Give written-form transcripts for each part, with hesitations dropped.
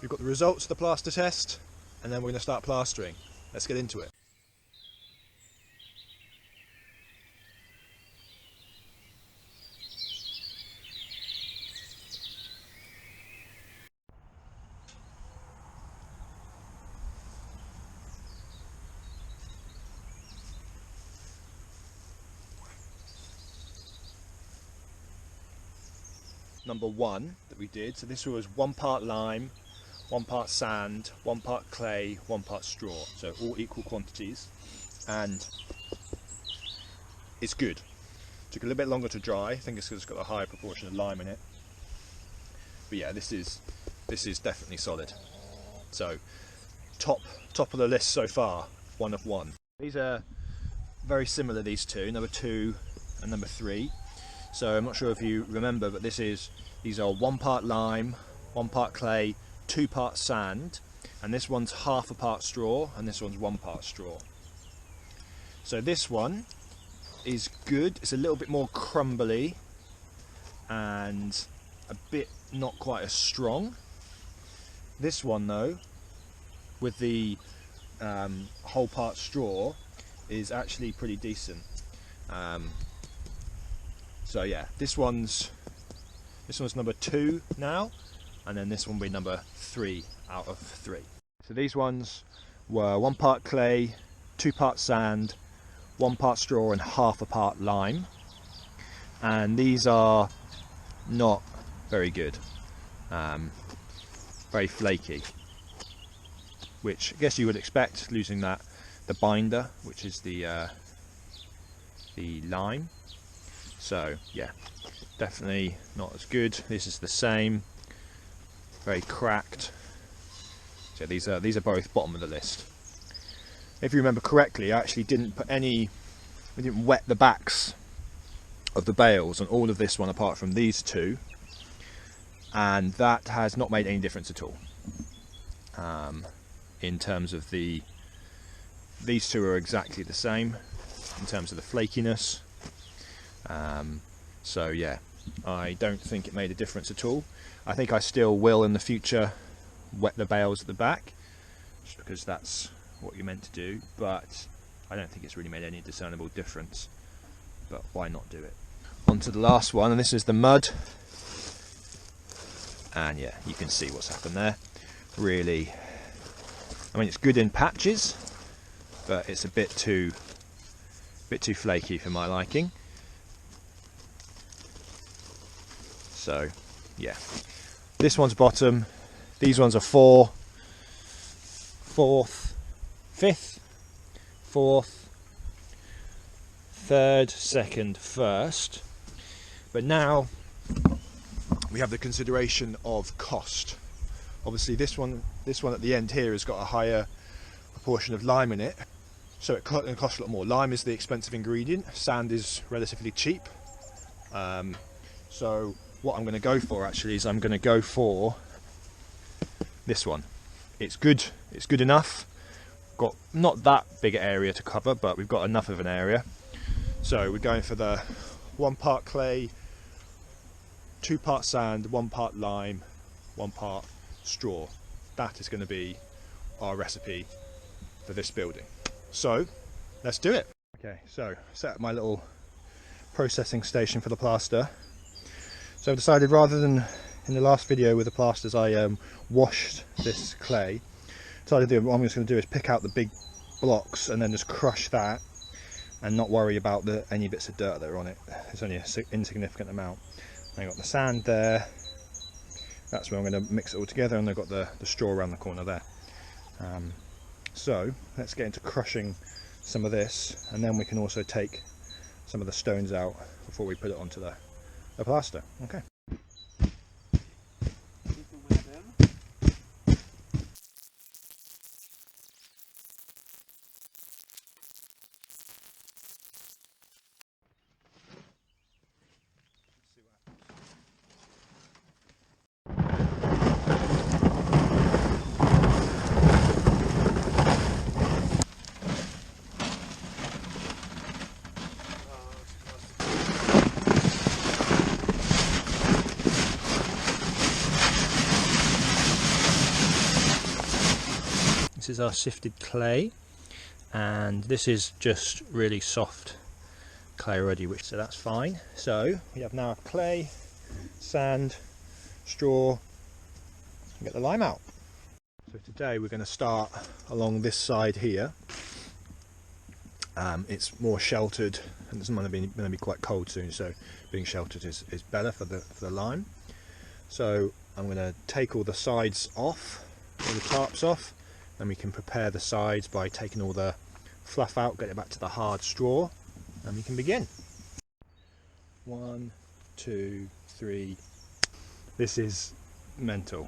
We've got the results of the plaster test, and then we're going to start plastering. Let's get into it. Number one that we did, so this was 1 part lime, 1 part sand, 1 part clay, 1 part straw, so all equal quantities, and it's good. Took a little bit longer to dry. I think it's because it's got a higher proportion of lime in it, but yeah, this is definitely solid. So top of the list so far, 1 of 1. These are very similar, these two, number 2 and number 3. So I'm not sure if you remember, but these are 1 part lime, 1 part clay, 2 parts sand, and this one's half a part straw, and this one's 1 part straw. So this one is good. It's a little bit more crumbly and a bit not quite as strong. This one though, with the whole part straw, is actually pretty decent. So yeah, this one's number 2 now, and then this one will be number 3 out of 3. So these ones were 1 part clay, 2 parts sand, 1 part straw and half a part lime, and these are not very good, very flaky, which I guess you would expect, losing the binder, which is the lime. So yeah, definitely not as good. This is the same, very cracked. So these are both bottom of the list. If you remember correctly, I actually didn't wet the backs of the bales on all of this one apart from these 2, and that has not made any difference at all. In terms of these 2 are exactly the same in terms of the flakiness. So yeah, I don't think it made a difference at all. I think I still will in the future wet the bales at the back, just because that's what you're meant to do, but I don't think it's really made any discernible difference. But why not do it? On to the last one, and this is the mud, and yeah, you can see what's happened there. Really, I mean, it's good in patches, but it's a bit too flaky for my liking. So yeah, this one's bottom, these ones are 4th, 5th, 4th, 3rd, 2nd, 1st. But now we have the consideration of cost. Obviously this one at the end here has got a higher proportion of lime in it, so it costs a lot more. Lime is the expensive ingredient, sand is relatively cheap. So what I'm going to go for actually is I'm going to go for this one. It's good enough. Got not that big an area to cover, but we've got enough of an area. So we're going for the 1 part clay, 2 part sand, 1 part lime, 1 part straw. That is going to be our recipe for this building. So let's do it. Okay, so set up my little processing station for the plaster. So I've decided, rather than in the last video with the plasters I washed this clay, what I'm just going to do is pick out the big blocks and then just crush that and not worry about any bits of dirt that are on it. It's only an insignificant amount. I've got the sand there, that's where I'm going to mix it all together, and I've got the straw around the corner there. So let's get into crushing some of this, and then we can also take some of the stones out before we put it onto the plaster. Okay. is our sifted clay, and this is just really soft clay already, so that's fine. So we have now clay, sand, straw, and get the lime out. So today we're going to start along this side here. It's more sheltered, and it's going to be quite cold soon, so being sheltered is better for the lime. So I'm going to take all the sides off, all the tarps off, then we can prepare the sides by taking all the fluff out, get it back to the hard straw, and we can begin. 1, 2, 3. This is mental.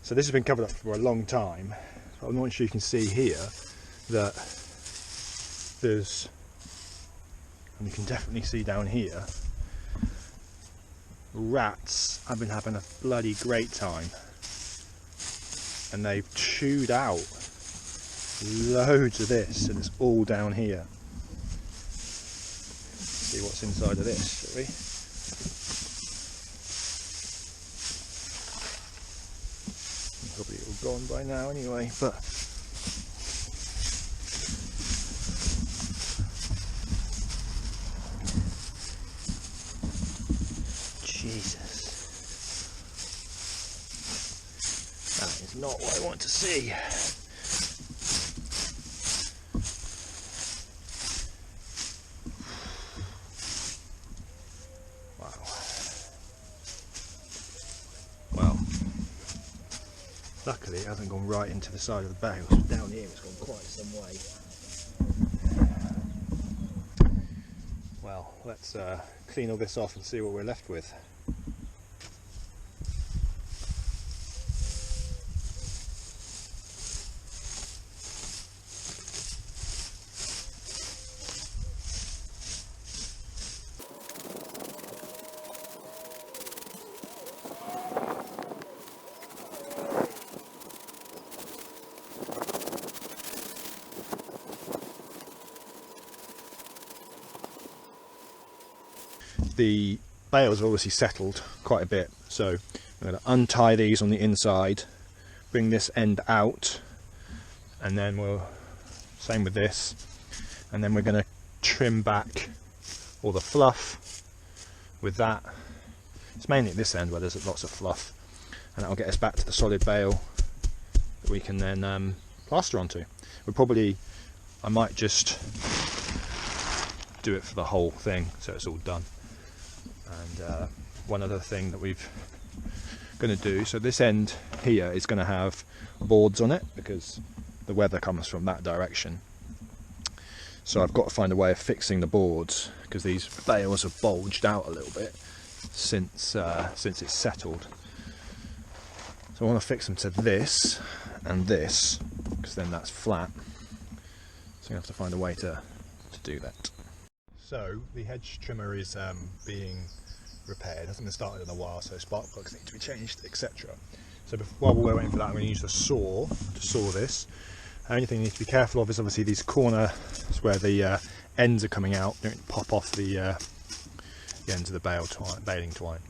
So this has been covered up for a long time. I'm not sure you can see here that there's, and you can definitely see down here, rats have been having a bloody great time, and they've chewed out loads of this, and it's all down here. See what's inside of this, shall we? Probably all gone by now anyway, but Jesus, that is not what I want to see. Wow. Well, luckily it hasn't gone right into the side of the bale. Down here it's gone quite some way. Well, let's clean all this off and see what we're left with. The bales are obviously settled quite a bit, so I'm going to untie these on the inside, bring this end out, and then same with this, and then we're going to trim back all the fluff with that. It's mainly at this end where there's lots of fluff, and that'll get us back to the solid bale that we can then plaster onto. I might just do it for the whole thing so it's all done. And one other thing that we're going to do, so this end here is going to have boards on it because the weather comes from that direction. So I've got to find a way of fixing the boards because these bales have bulged out a little bit since it's settled. So I want to fix them to this and this because then that's flat. So you have to find a way to do that. So the hedge trimmer is being repaired. It hasn't been started in a while, so spark plugs need to be changed, etc. So while we're waiting for that, I'm going to use the saw to saw this. The only thing you need to be careful of is obviously these corners where the ends are coming out. Don't pop off the ends of the baling twine.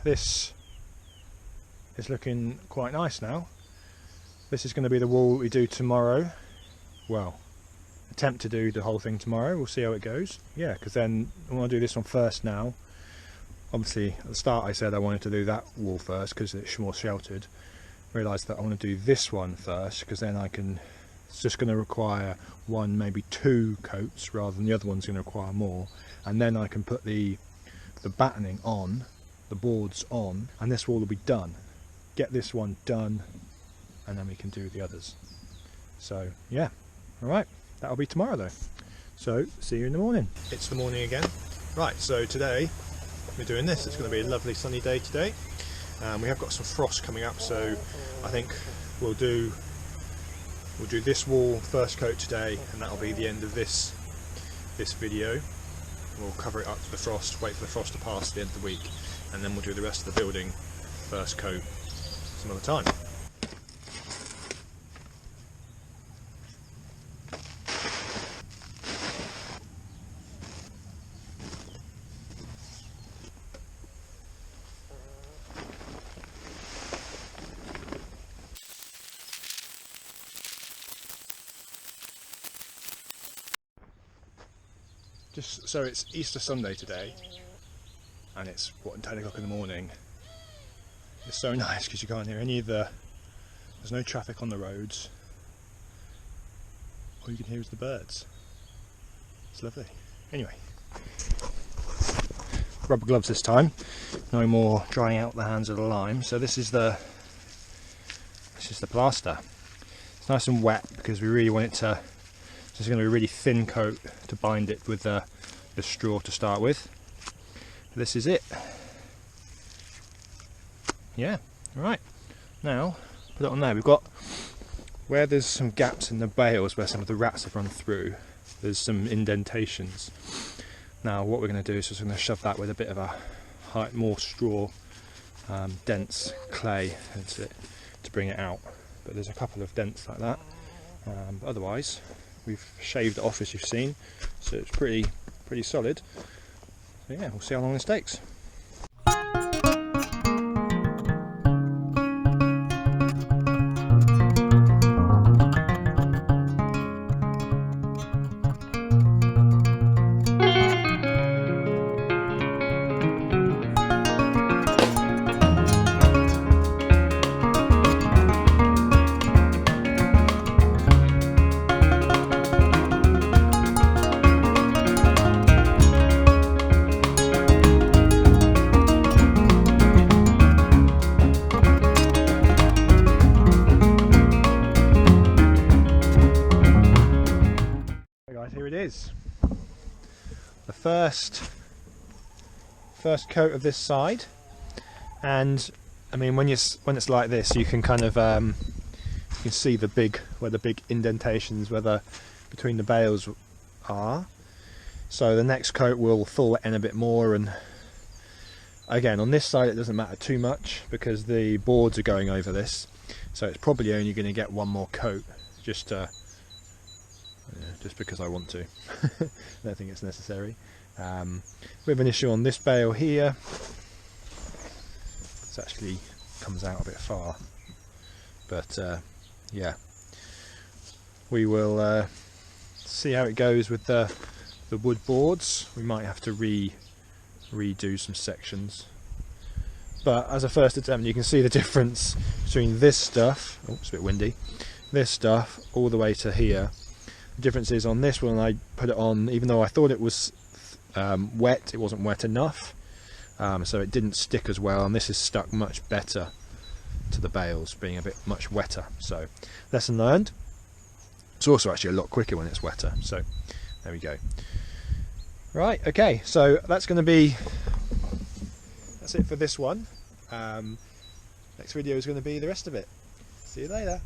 this is looking quite nice now. This is going to be the wall we do tomorrow. Well, attempt to do the whole thing tomorrow. We'll see how it goes. Yeah, because then I want to do this one first now. Obviously at the start I said I wanted to do that wall first because it's more sheltered. Realised that I want to do this one first because then it's just going to require one, maybe two coats rather than the other one's going to require more. And then I can put the battening on, the boards on, and this wall will be done. Get this one done and then we can do the others. So yeah, alright, that'll be tomorrow though. So see you in the morning. It's the morning again. Right, so today we're doing this. It's going to be a lovely sunny day today. We have got some frost coming up, so I think we'll do this wall first coat today, and that'll be the end of this video. We'll cover it up to the frost, wait for the frost to pass at the end of the week, and then we'll do the rest of the building first coat some other time. Just so it's Easter Sunday today, and it's 10 o'clock in the morning. It's so nice because you can't hear there's no traffic on the roads. All you can hear is the birds. It's lovely. Anyway, rubber gloves this time. No more drying out the hands of the lime. So this is the plaster. It's nice and wet because we really want it to. So it's going to be a really thin coat to bind it with the straw to start with. This is it. Yeah, right. Now, put it on there. We've got, where there's some gaps in the bales where some of the rats have run through, there's some indentations. Now what we're going to do is just going to shove that with a bit of more straw, dense clay into it to bring it out. But there's a couple of dents like that. But otherwise, we've shaved it off as you've seen, so it's pretty solid. So yeah, we'll see how long this takes. Here it is, the first coat of this side, and I mean when it's like this, you can kind of you can see where the big indentations between the bales are. So the next coat will fill it in a bit more, and again on this side it doesn't matter too much because the boards are going over this, so it's probably only going to get one more coat just because I want to. I don't think it's necessary. We have an issue on this bale here. It actually comes out a bit far, but yeah, we will see how it goes with the wood boards. We might have to redo some sections, but as a first attempt you can see the difference between this stuff, oh it's a bit windy, this stuff all the way to here. The difference is on this one I put it on, even though I thought it was wet, it wasn't wet enough, so it didn't stick as well, and this is stuck much better to the bales, being a bit much wetter. So lesson learned. It's also actually a lot quicker when it's wetter, so there we go. Right, okay, so that's it for this one. Next video is going to be the rest of it. See you later.